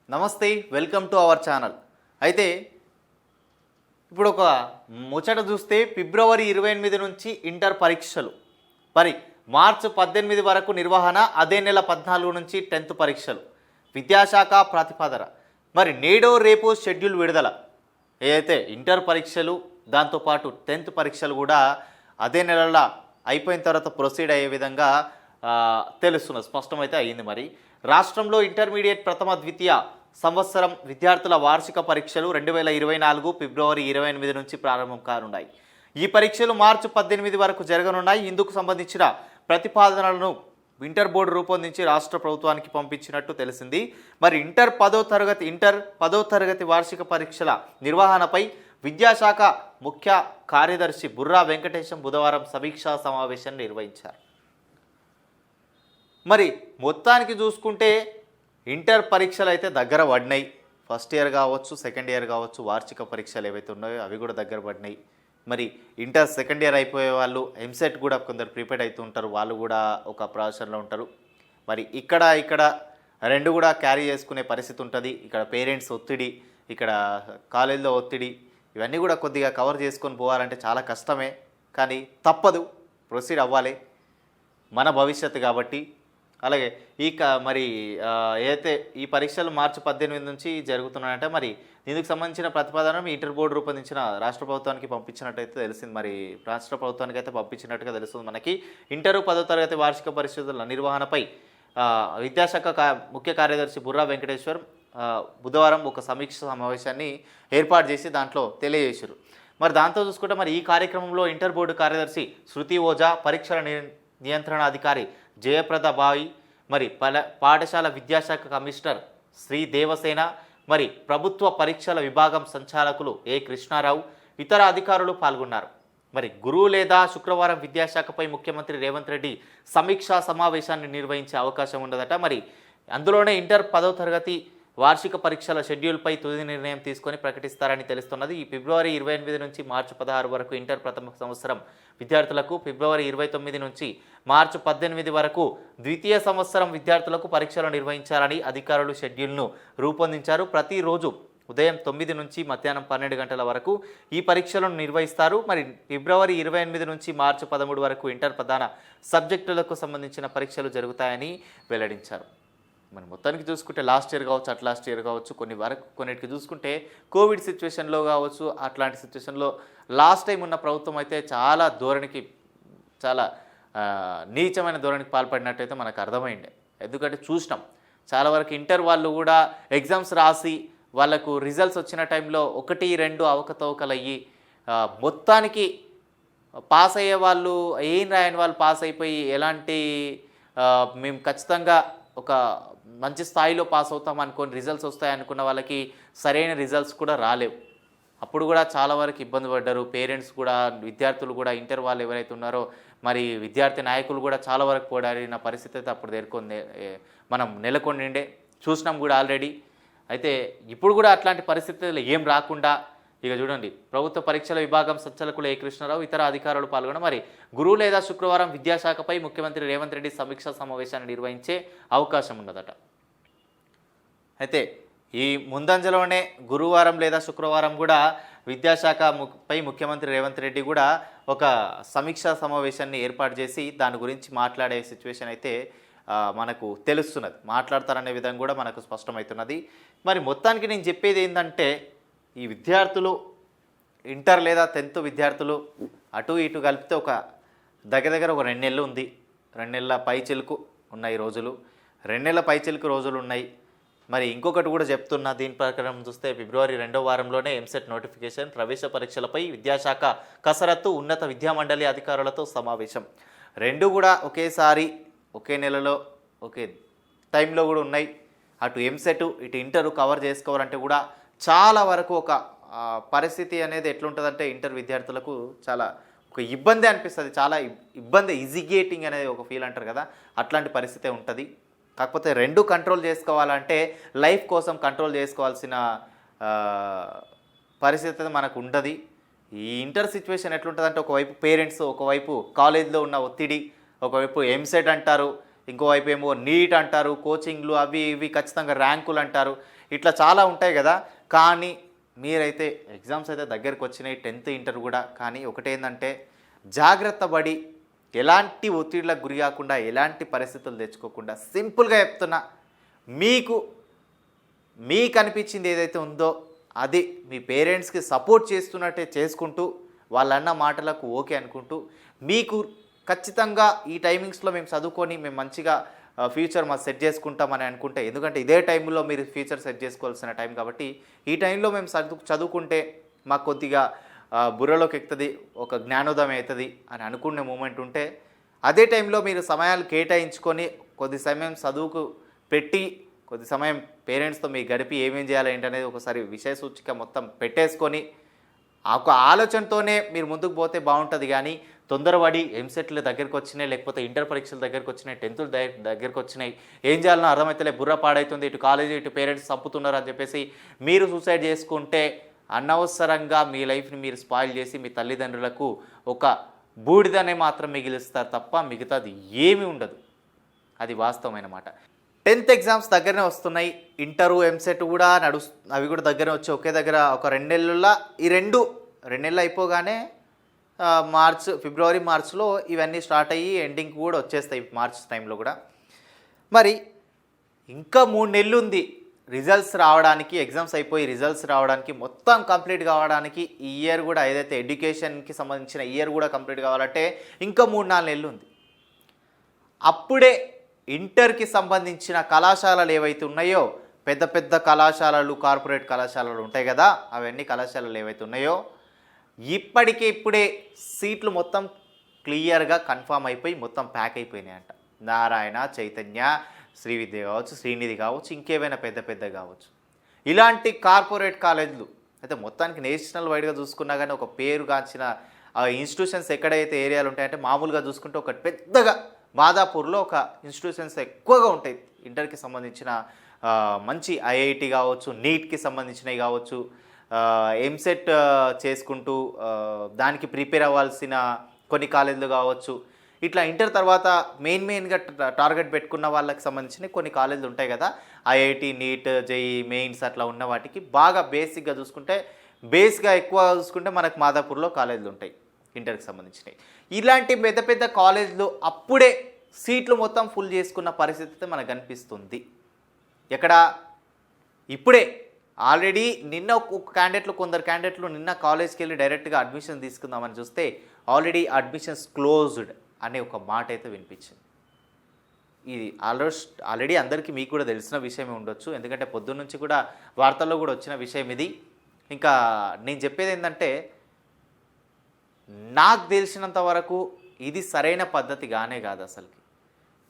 నమస్తే, welcome to our channel. అయితే ఇప్పుడు ఒక ముచ్చట చూస్తే ఫిబ్రవరి 28 నుంచి ఇంటర్ పరీక్షలు, మరి మార్చి 18 వరకు నిర్వహణ, అదే నెల 14 నుంచి 10th పరీక్షలు. విద్యాశాఖ ప్రతిపాదన. మరి నేడో రేపు షెడ్యూల్ విడుదల. ఏదైతే ఇంటర్ పరీక్షలు దాంతోపాటు 10th పరీక్షలు కూడా అదే నెలలో అయిపోయిన తర్వాత ప్రొసీడ్ అయ్యే విధంగా తెలుస్తున్నది, స్పష్టమైతే అయ్యింది. మరి రాష్ట్రంలో ఇంటర్మీడియట్ ప్రథమ ద్వితీయ సంవత్సరం విద్యార్థుల వార్షిక పరీక్షలు 2024 ఫిబ్రవరి 28 నుంచి ప్రారంభం కానున్నాయి. ఈ పరీక్షలు మార్చి 18 వరకు జరగనున్నాయి. ఇందుకు సంబంధించిన ప్రతిపాదనలను ఇంటర్ బోర్డు రూపొందించి రాష్ట్ర ప్రభుత్వానికి పంపించినట్టు తెలిసింది. మరి ఇంటర్ 10వ తరగతి వార్షిక పరీక్షల నిర్వహణపై విద్యాశాఖ ముఖ్య కార్యదర్శి బుర్రా వెంకటేశం బుధవారం సమీక్షా సమావేశాన్ని నిర్వహించారు. మరి మొత్తానికి చూసుకుంటే ఇంటర్ పరీక్షలు అయితే దగ్గర పడినాయి. ఫస్ట్ ఇయర్ కావచ్చు, సెకండ్ ఇయర్ కావచ్చు, వార్షిక పరీక్షలు ఏవైతే ఉన్నాయో అవి కూడా దగ్గర పడినాయి. మరి ఇంటర్ సెకండ్ ఇయర్ అయిపోయే వాళ్ళు ఎంసెట్ కూడా కొందరు ప్రిపేర్ అవుతూ ఉంటారు, వాళ్ళు కూడా ఒక ప్రాసెస్లో ఉంటారు. మరి ఇక్కడ రెండు కూడా క్యారీ చేసుకునే పరిస్థితి ఉంటుంది. ఇక్కడ పేరెంట్స్ ఒత్తిడి, ఇక్కడ కాలేజీలో ఒత్తిడి, ఇవన్నీ కూడా కొద్దిగా కవర్ చేసుకొని పోవాలంటే చాలా కష్టమే. కానీ తప్పదు, ప్రొసీడ్ అవ్వాలి, మన భవిష్యత్తు కాబట్టి. అలాగే మరి ఏదైతే ఈ పరీక్షలు మార్చి 18 నుంచి జరుగుతున్నాయంటే మరి దీనికి సంబంధించిన ప్రతిపాదన ఇంటర్ బోర్డు రూపొందించిన రాష్ట్ర ప్రభుత్వానికి పంపించినట్టయితే తెలిసింది. మరి రాష్ట్ర ప్రభుత్వానికి అయితే పంపించినట్టుగా తెలుస్తుంది మనకి. ఇంటర్ 10వ తరగతి వార్షిక పరిస్థితుల నిర్వహణపై విద్యాశాఖ ముఖ్య కార్యదర్శి బుర్రా వెంకటేశ్వర్ బుధవారం ఒక సమీక్ష సమావేశాన్ని ఏర్పాటు చేసి దాంట్లో తెలియజేశారు. మరి దాంతో చూసుకుంటే మరి ఈ కార్యక్రమంలో ఇంటర్ బోర్డు కార్యదర్శి శృతి ఓజా, పరీక్షల నియంత్రణ అధికారి జయప్రద బావి, మరి పాఠశాల విద్యాశాఖ కమిషనర్ శ్రీ దేవసేన, మరి ప్రభుత్వ పరీక్షల విభాగం సంచాలకులు ఏ కృష్ణారావు, ఇతర అధికారులు పాల్గొన్నారు. మరి గురువు లేదా శుక్రవారం విద్యాశాఖపై ముఖ్యమంత్రి రేవంత్ రెడ్డి సమీక్షా సమావేశాన్ని నిర్వహించే అవకాశం ఉన్నదట. మరి అందులోనే ఇంటర్ 10వ తరగతి వార్షిక పరీక్షల షెడ్యూల్పై తుది నిర్ణయం తీసుకొని ప్రకటిస్తారని తెలుస్తున్నది. ఈ ఫిబ్రవరి 28 నుంచి మార్చి 16 వరకు ఇంటర్ ప్రథమ సంవత్సరం విద్యార్థులకు, ఫిబ్రవరి 29 నుంచి మార్చి 18 వరకు ద్వితీయ సంవత్సరం విద్యార్థులకు పరీక్షలు నిర్వహించాలని అధికారులు షెడ్యూల్ను రూపొందించారు. ప్రతిరోజు ఉదయం 9 నుంచి మధ్యాహ్నం 12 గంటల వరకు ఈ పరీక్షలను నిర్వహిస్తారు. మరి ఫిబ్రవరి 28 నుంచి మార్చి 13 వరకు ఇంటర్ ప్రధాన సబ్జెక్టులకు సంబంధించిన పరీక్షలు జరుగుతాయని వెల్లడించారు. మరి మొత్తానికి చూసుకుంటే లాస్ట్ ఇయర్ కావచ్చు, లాస్ట్ ఇయర్ కావచ్చు, కొన్నిటికి చూసుకుంటే కోవిడ్ సిచ్యువేషన్లో కావచ్చు, అట్లాంటి సిచ్యువేషన్లో లాస్ట్ టైం ఉన్న ప్రభుత్వం అయితే చాలా నీచమైన ధోరణికి పాల్పడినట్టయితే మనకు అర్థమైండే. ఎందుకంటే చూసినాం చాలా వరకు ఇంటర్ వాళ్ళు కూడా ఎగ్జామ్స్ రాసి వాళ్ళకు రిజల్ట్స్ వచ్చిన టైంలో 1-2 అవకతవకలు అయ్యి మొత్తానికి పాస్ అయ్యే వాళ్ళు, ఏం రాయని వాళ్ళు పాస్ అయిపోయి ఎలాంటి మేము ఖచ్చితంగా ఒక మంచి స్థాయిలో పాస్ అవుతాం అనుకొని రిజల్ట్స్ వస్తాయి అనుకున్న వాళ్ళకి సరైన రిజల్ట్స్ కూడా రాలేవు. అప్పుడు కూడా చాలా వరకు ఇబ్బంది పడ్డారు పేరెంట్స్ కూడా, విద్యార్థులు కూడా. ఇంటర్ వాళ్ళు ఎవరైతే ఉన్నారో మరి విద్యార్థి నాయకులు కూడా చాలా వరకు పోరాడిన పరిస్థితి అయితే అప్పుడు మనం నెలకొండిండే చూసినాం కూడా ఆల్రెడీ. అయితే ఇప్పుడు కూడా అట్లాంటి పరిస్థితులు ఏం రాకుండా ఇక చూడండి, ప్రభుత్వ పరీక్షల విభాగం సంచాలకులు ఏ కృష్ణారావు, ఇతర అధికారులు పాల్గొన మరి గురువు లేదా శుక్రవారం విద్యాశాఖపై ముఖ్యమంత్రి రేవంత్ రెడ్డి సమీక్షా సమావేశాన్ని నిర్వహించే అవకాశం ఉన్నదట. అయితే ఈ ముందంజలోనే గురువారం లేదా శుక్రవారం కూడా విద్యాశాఖపై ముఖ్యమంత్రి రేవంత్ రెడ్డి కూడా ఒక సమీక్షా సమావేశాన్ని ఏర్పాటు చేసి దాని గురించి మాట్లాడే సిచ్యువేషన్ అయితే మనకు తెలుస్తున్నది. మాట్లాడతారనే విధంగా కూడా మనకు స్పష్టమవుతున్నది. మరి మొత్తానికి నేను చెప్పేది ఏంటంటే, ఈ విద్యార్థులు ఇంటర్ లేదా 10th విద్యార్థులు అటు ఇటు కలిపితే ఒక దగ్గర ఒక 2 నెలలు ఉంది. 2 నెలల పైచిలుకు ఉన్నాయి రోజులు, 2 నెలల పైచిలుకు రోజులు ఉన్నాయి. మరి ఇంకొకటి కూడా చెప్తున్నా, దీని ప్రకారం చూస్తే ఫిబ్రవరి 2వ వారంలోనే ఎంసెట్ నోటిఫికేషన్, ప్రవేశ పరీక్షలపై విద్యాశాఖ కసరత్తు, ఉన్నత విద్యామండలి అధికారులతో సమావేశం. 2 కూడా ఒకేసారి ఒకే నెలలో ఒకే టైంలో కూడా ఉన్నాయి. అటు ఎంసెట్ ఇటు ఇంటర్ కవర్ చేసుకోవాలంటే కూడా చాలా వరకు ఒక పరిస్థితి అనేది ఎట్లుంటుందంటే ఇంటర్ విద్యార్థులకు చాలా ఒక ఇబ్బంది అనిపిస్తుంది. చాలా ఇబ్బంది, ఈజిగేటింగ్ అనేది ఒక ఫీల్ అంటారు కదా, అట్లాంటి పరిస్థితే ఉంటుంది. కాకపోతే 2 కంట్రోల్ చేసుకోవాలంటే లైఫ్ కోసం కంట్రోల్ చేసుకోవాల్సిన పరిస్థితి మనకు ఉంటుంది. ఈ ఇంటర్ సిచ్యువేషన్ ఎట్లుంటుందంటే ఒకవైపు పేరెంట్స్, ఒకవైపు కాలేజీలో ఉన్న ఒత్తిడి, ఒకవైపు ఎంసెట్ అంటారు, ఇంకోవైపు ఏమో నీట్ అంటారు, కోచింగ్లు అవి ఇవి ఖచ్చితంగా ర్యాంకులు అంటారు, ఇట్లా చాలా ఉంటాయి కదా. కానీ మీరైతే ఎగ్జామ్స్ అయితే దగ్గరికి వచ్చినాయి, 10th ఇంటర్ కూడా. కానీ ఒకటేంటంటే జాగ్రత్త పడి ఎలాంటి ఒత్తిడిలకు గురి కాకుండా, ఎలాంటి పరిస్థితులు తెచ్చుకోకుండా, సింపుల్గా చెప్తున్నా, మీకు అనిపించింది ఏదైతే ఉందో అది మీ పేరెంట్స్కి సపోర్ట్ చేస్తున్నట్టే చేసుకుంటూ, వాళ్ళన్న మాటలకు ఓకే అనుకుంటూ, మీకు ఖచ్చితంగా ఈ టైమింగ్స్లో మేము చదువుకొని మేము మంచిగా ఫ్యూచర్ మాకు సెట్ చేసుకుంటామని అనుకుంటే, ఎందుకంటే ఇదే టైంలో మీరు ఫ్యూచర్ సెట్ చేసుకోవాల్సిన టైం కాబట్టి ఈ టైంలో మేము చదువుకుంటే మాకు కొద్దిగా బుర్రలోకి ఎక్కుతుంది, ఒక జ్ఞానోదయం అవుతుంది అని అనుకునే మూమెంట్ ఉంటే, అదే టైంలో మీరు సమయాలు కేటాయించుకొని కొద్ది సమయం చదువుకు పెట్టి, కొద్ది సమయం పేరెంట్స్తో మీరు గడిపి ఏమేం చేయాలి ఏంటనేది ఒకసారి విషయ సూచిక మొత్తం పెట్టేసుకొని ఆ ఒక ఆలోచనతోనే మీరు ముందుకు పోతే బాగుంటుంది. కానీ తొందరపడి ఎంసెట్లు దగ్గరికి వచ్చినాయి, లేకపోతే ఇంటర్ పరీక్షలు దగ్గరికి వచ్చినాయి, 10th దగ్గరికి వచ్చినాయి, ఏం చేయాలనో అర్థమైతే బుర్ర పాడవుతుంది, ఇటు కాలేజీ ఇటు పేరెంట్స్ చంపుతున్నారు అని చెప్పేసి మీరు సూసైడ్ చేసుకుంటే అనవసరంగా మీ లైఫ్ని మీరు స్పాయిల్ చేసి మీ తల్లిదండ్రులకు ఒక బూడిదనే మాత్రం మిగిలిస్తారు తప్ప మిగతాది ఏమీ ఉండదు. అది వాస్తవమైన మాట. 10th ఎగ్జామ్స్ దగ్గరనే వస్తున్నాయి, ఇంటరు ఎంసెట్ కూడా అవి కూడా దగ్గరనే వచ్చి ఒకే దగ్గర ఒక 2 నెలల్లో ఈ 2 నెలలు అయిపోగానే ఫిబ్రవరి మార్చ్లో ఇవన్నీ స్టార్ట్ అయ్యి ఎండింగ్ కూడా వచ్చేస్తాయి మార్చ్ టైంలో కూడా. మరి ఇంకా 3 నెలలు ఉంది రిజల్ట్స్ రావడానికి, ఎగ్జామ్స్ అయిపోయి రిజల్ట్స్ రావడానికి, మొత్తం కంప్లీట్ కావడానికి. ఈ ఇయర్ కూడా ఏదైతే ఎడ్యుకేషన్కి సంబంధించిన ఇయర్ కూడా కంప్లీట్ కావాలంటే ఇంకా 3-4 నెలలు ఉంది. అప్పుడే ఇంటర్కి సంబంధించిన కళాశాలలు ఏవైతే ఉన్నాయో, పెద్ద పెద్ద కళాశాలలు, కార్పొరేట్ కళాశాలలు ఉంటాయి కదా, అవన్నీ కళాశాలలు ఏవైతే ఉన్నాయో ఇప్పుడే సీట్లు మొత్తం క్లియర్గా కన్ఫామ్ అయిపోయి మొత్తం ప్యాక్ అయిపోయినాయంట. నారాయణ, చైతన్య, శ్రీవిద్య కావచ్చు, శ్రీనిధి కావచ్చు, ఇంకేమైనా పెద్ద పెద్ద కావచ్చు, ఇలాంటి కార్పొరేట్ కాలేజీలు అయితే మొత్తానికి నేషనల్ వైడ్గా చూసుకున్నా కానీ ఒక పేరుగాంచిన ఇన్స్టిట్యూషన్స్ ఎక్కడైతే ఏరియాలు ఉంటాయంటే, మామూలుగా చూసుకుంటే ఒక పెద్దగా మాదాపూర్లో ఒక ఇన్స్టిట్యూషన్స్ ఎక్కువగా ఉంటాయి ఇంటర్కి సంబంధించిన, మంచి ఐఐటి కావచ్చు, నీట్కి సంబంధించినవి కావచ్చు, ఎంసెట్ చేసుకుంటూ దానికి ప్రిపేర్ అవ్వాల్సిన కొన్ని కాలేజీలు కావచ్చు. ఇట్లా ఇంటర్ తర్వాత మెయిన్గా టార్గెట్ పెట్టుకున్న వాళ్ళకి సంబంధించిన కొన్ని కాలేజీలు ఉంటాయి కదా, ఐఐటి, నీట్, జేఈ మెయిన్స్ అట్లా ఉన్న వాటికి బాగా బేసిక్గా చూసుకుంటే, ఎక్కువ చూసుకుంటే మనకు మాదాపూర్లో కాలేజీలు ఉంటాయి ఇంటర్కి సంబంధించినవి. ఇలాంటి పెద్ద పెద్ద కాలేజీలు అప్పుడే సీట్లు మొత్తం ఫుల్ చేసుకున్న పరిస్థితి మనకు కనిపిస్తుంది. ఎక్కడ ఇప్పుడే ఆల్రెడీ నిన్న కొందరు క్యాండిడేట్లు నిన్న కాలేజ్కి వెళ్ళి డైరెక్ట్గా అడ్మిషన్ తీసుకుందామని చూస్తే ఆల్రెడీ అడ్మిషన్స్ క్లోజ్డ్ అనే ఒక మాట అయితే వినిపించింది. ఇది ఆల్రెడీ అందరికీ మీకు కూడా తెలిసిన విషయమే ఉండొచ్చు, ఎందుకంటే పొద్దున్న నుంచి కూడా వార్తల్లో కూడా వచ్చిన విషయం ఇది. ఇంకా నేను చెప్పేది ఏంటంటే, నాకు తెలిసినంత వరకు ఇది సరైన పద్ధతి కానే కాదు. అసలుకి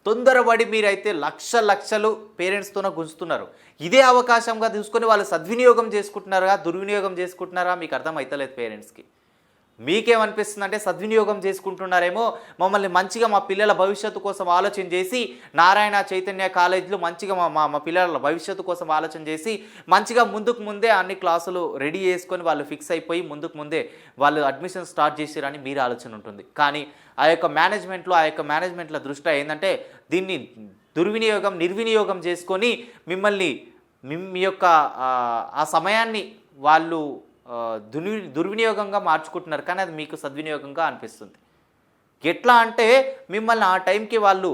తొందరపడి మీరైతే లక్షలు పేరెంట్స్తోనే గుంజుతున్నారు. ఇదే అవకాశంగా తీసుకొని వాళ్ళు సద్వినియోగం చేసుకుంటున్నారా, దుర్వినియోగం చేసుకుంటున్నారా మీకు అర్థం అవుతలేదు. పేరెంట్స్కి మీకేమనిపిస్తుంది అంటే సద్వినియోగం చేసుకుంటున్నారేమో, మమ్మల్ని మంచిగా మా పిల్లల భవిష్యత్తు కోసం ఆలోచన చేసి నారాయణ, చైతన్య కాలేజీలు మంచిగా మా పిల్లల భవిష్యత్తు కోసం ఆలోచన చేసి మంచిగా ముందే అన్ని క్లాసులు రెడీ చేసుకొని వాళ్ళు ఫిక్స్ అయిపోయి ముందే వాళ్ళు అడ్మిషన్ స్టార్ట్ చేసిరని మీరు ఆలోచన ఉంటుంది. కానీ ఆ యొక్క మేనేజ్మెంట్ల దృష్టిలో ఏంటంటే దీన్ని నిర్వినియోగం చేసుకొని మీ యొక్క ఆ సమయాన్ని వాళ్ళు దుర్వినియోగంగా మార్చుకుంటున్నారు. కానీ అది మీకు సద్వినియోగంగా అనిపిస్తుంది. ఎట్లా అంటే మిమ్మల్ని ఆ టైంకి వాళ్ళు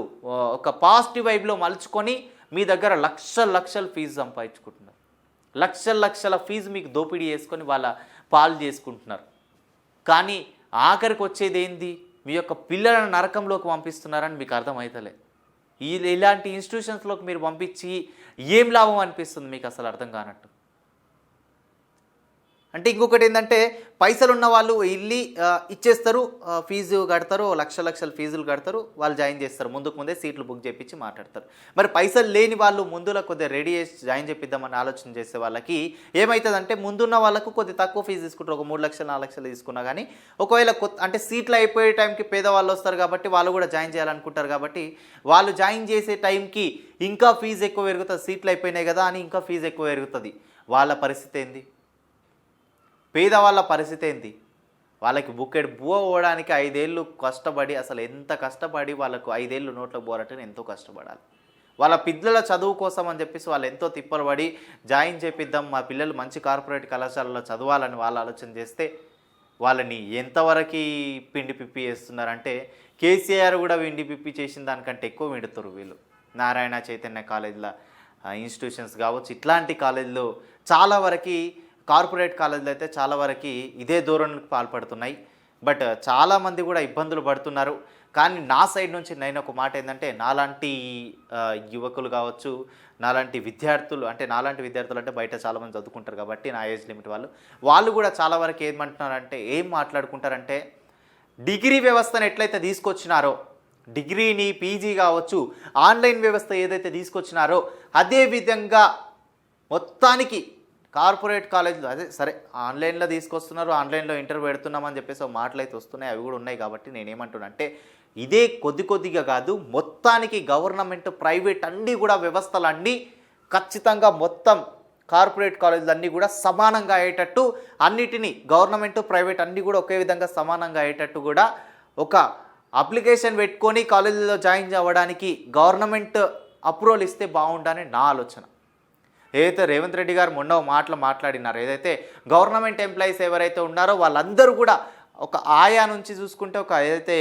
ఒక పాజిటివ్ వైబ్లో మలుచుకొని మీ దగ్గర లక్షల ఫీజు సంపాదించుకుంటున్నారు. లక్షల ఫీజు మీకు దోపిడీ చేసుకొని వాళ్ళ పాలు చేసుకుంటున్నారు. కానీ ఆఖరికి వచ్చేది ఏంది, మీ యొక్క పిల్లలను నరకంలోకి పంపిస్తున్నారని మీకు అర్థమవుతలే. ఇలాంటి ఇన్స్టిట్యూషన్స్లోకి మీరు పంపించి ఏం లాభం అనిపిస్తుంది మీకు అసలు అర్థం కానట్టు. అంటే ఇంకొకటి ఏంటంటే, పైసలు ఉన్న వాళ్ళు వెళ్ళి ఇచ్చేస్తారు, ఫీజు కడతారు, లక్షల ఫీజులు కడతారు, వాళ్ళు జాయిన్ చేస్తారు, ముందే సీట్లు బుక్ చేయించి మాట్లాడతారు. మరి పైసలు లేని వాళ్ళు ముందులో కొద్దిగా రెడీ చేసి జాయిన్ చేపిద్దామని ఆలోచన చేసే వాళ్ళకి ఏమవుతుందంటే, ముందున్న వాళ్ళకు కొద్ది తక్కువ ఫీజు తీసుకుంటారు, ఒక 3 లక్షలు 4 లక్షలు తీసుకున్నా కానీ ఒకవేళ అంటే సీట్లు అయిపోయే టైంకి పేదవాళ్ళు వస్తారు కాబట్టి వాళ్ళు కూడా జాయిన్ చేయాలనుకుంటారు. కాబట్టి వాళ్ళు జాయిన్ చేసే టైంకి ఇంకా ఫీజు ఎక్కువ పెరుగుతుంది, సీట్లు అయిపోయినాయి కదా అని ఇంకా ఫీజు ఎక్కువ పెరుగుతుంది. వాళ్ళ పరిస్థితి ఏంది, పేదవాళ్ళ పరిస్థితి ఏంటి? వాళ్ళకి బుక్కెడు బువ్వ పోవడానికి 5 ఏళ్ళు కష్టపడి, అసలు ఎంత కష్టపడి వాళ్ళకు 5 ఏళ్ళు నోట్లోకి పోవాలంటే ఎంతో కష్టపడాలి. వాళ్ళ పిల్లల చదువు కోసం అని చెప్పేసి వాళ్ళు ఎంతో తిప్పలు పడి జాయిన్ చేపిద్దాం, మా పిల్లలు మంచి కార్పొరేట్ కళాశాలలో చదవాలని వాళ్ళు ఆలోచన చేస్తే వాళ్ళని ఎంతవరకు పిండి పిప్పి చేస్తున్నారంటే కేసీఆర్ కూడా పిండి పిప్పి చేసిన దానికంటే ఎక్కువ విండుతారు వీళ్ళు. నారాయణ చైతన్య కాలేజీల ఇన్స్టిట్యూషన్స్ కావచ్చు, ఇట్లాంటి కాలేజీలు చాలా వరకు, కార్పొరేట్ కాలేజీలు అయితే చాలా వరకు ఇదే ధోరణికి పాల్పడుతున్నాయి. బట్ చాలామంది కూడా ఇబ్బందులు పడుతున్నారు. కానీ నా సైడ్ నుంచి నేను ఒక మాట ఏంటంటే, నాలాంటి యువకులు కావచ్చు, నాలాంటి విద్యార్థులు అంటే బయట చాలామంది చదువుకుంటారు కాబట్టి నా ఏజ్ లిమిట్ వాళ్ళు కూడా చాలా వరకు ఏమంటున్నారంటే, ఏం మాట్లాడుకుంటారంటే, డిగ్రీ వ్యవస్థను ఎట్లయితే తీసుకొచ్చినారో, డిగ్రీని పీజీ కావచ్చు ఆన్లైన్ వ్యవస్థ ఏదైతే తీసుకొచ్చినారో అదే విధంగా మొత్తానికి కార్పొరేట్ కాలేజీలు అదే సరే ఆన్లైన్లో తీసుకొస్తున్నారు, ఆన్లైన్లో ఇంటర్వ్యూ పెడుతున్నామని చెప్పేసి మాటలు అయితే వస్తున్నాయి, అవి కూడా ఉన్నాయి. కాబట్టి నేనేమంటున్నా అంటే, ఇదే కొద్దిగా కాదు, మొత్తానికి గవర్నమెంట్ ప్రైవేట్ అన్నీ కూడా వ్యవస్థలన్నీ ఖచ్చితంగా మొత్తం కార్పొరేట్ కాలేజీలు అన్నీ కూడా సమానంగా అయ్యేటట్టు, అన్నిటినీ గవర్నమెంట్ ప్రైవేట్ అన్నీ కూడా ఒకే విధంగా సమానంగా అయ్యేటట్టు కూడా ఒక అప్లికేషన్ పెట్టుకొని కాలేజీలో జాయిన్ అవ్వడానికి గవర్నమెంట్ అప్రూవల్ ఇస్తే బాగుంటుందని నా ఆలోచన. ఏదైతే రేవంత్ రెడ్డి గారు మొన్న మాట్లాడినారో, ఏదైతే గవర్నమెంట్ ఎంప్లాయీస్ ఎవరైతే ఉన్నారో వాళ్ళందరూ కూడా ఒక ఆయా నుంచి చూసుకుంటే, ఒక ఏదైతే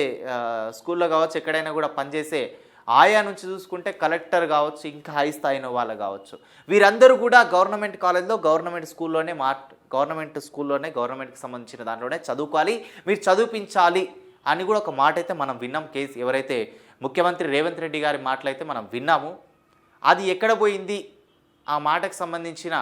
స్కూల్లో కావచ్చు ఎక్కడైనా కూడా పనిచేసే ఆయా నుంచి చూసుకుంటే కలెక్టర్ కావచ్చు, ఇంకా హై స్థాయిన వాళ్ళు కావచ్చు, వీరందరూ కూడా గవర్నమెంట్ కాలేజ్లో గవర్నమెంట్ స్కూల్లోనే గవర్నమెంట్కి సంబంధించిన దాంట్లోనే చదువుకోవాలి, మీరు చదివించాలి అని కూడా ఒక మాట అయితే మనం విన్నాం. ఎవరైతే ముఖ్యమంత్రి రేవంత్ రెడ్డి గారి మాటలు అయితే మనం విన్నాము. అది ఎక్కడ పోయింది, ఆ మాటకు సంబంధించిన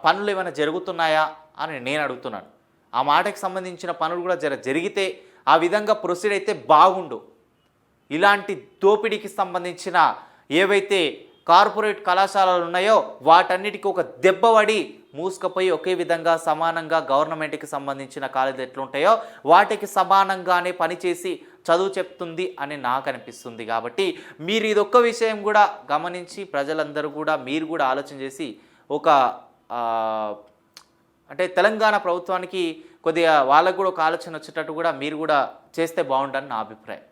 పనులు ఏమైనా జరుగుతున్నాయా అని నేను అడుగుతున్నాను. ఆ మాటకు సంబంధించిన పనులు కూడా జరిగితే ఆ విధంగా ప్రొసీడ్ అయితే బాగుండు. ఇలాంటి దోపిడీకి సంబంధించిన ఏవైతే కార్పొరేట్ కళాశాలలు ఉన్నాయో వాటన్నిటికీ ఒక దెబ్బపడి మూసుకపోయి ఒకే విధంగా సమానంగా గవర్నమెంట్కి సంబంధించిన కాలేజీలు ఎట్లుంటాయో వాటికి సమానంగానే పనిచేసి చదువు చెప్తుంది అని నాకు అనిపిస్తుంది. కాబట్టి మీరు ఇదొక్క విషయం కూడా గమనించి ప్రజలందరూ కూడా మీరు కూడా ఆలోచన చేసి ఒక అంటే తెలంగాణ ప్రభుత్వానికి కొద్దిగా వాళ్ళకు కూడా ఒక ఆలోచన వచ్చేటట్టు కూడా మీరు కూడా చేస్తే బాగుంటుందని నా అభిప్రాయం.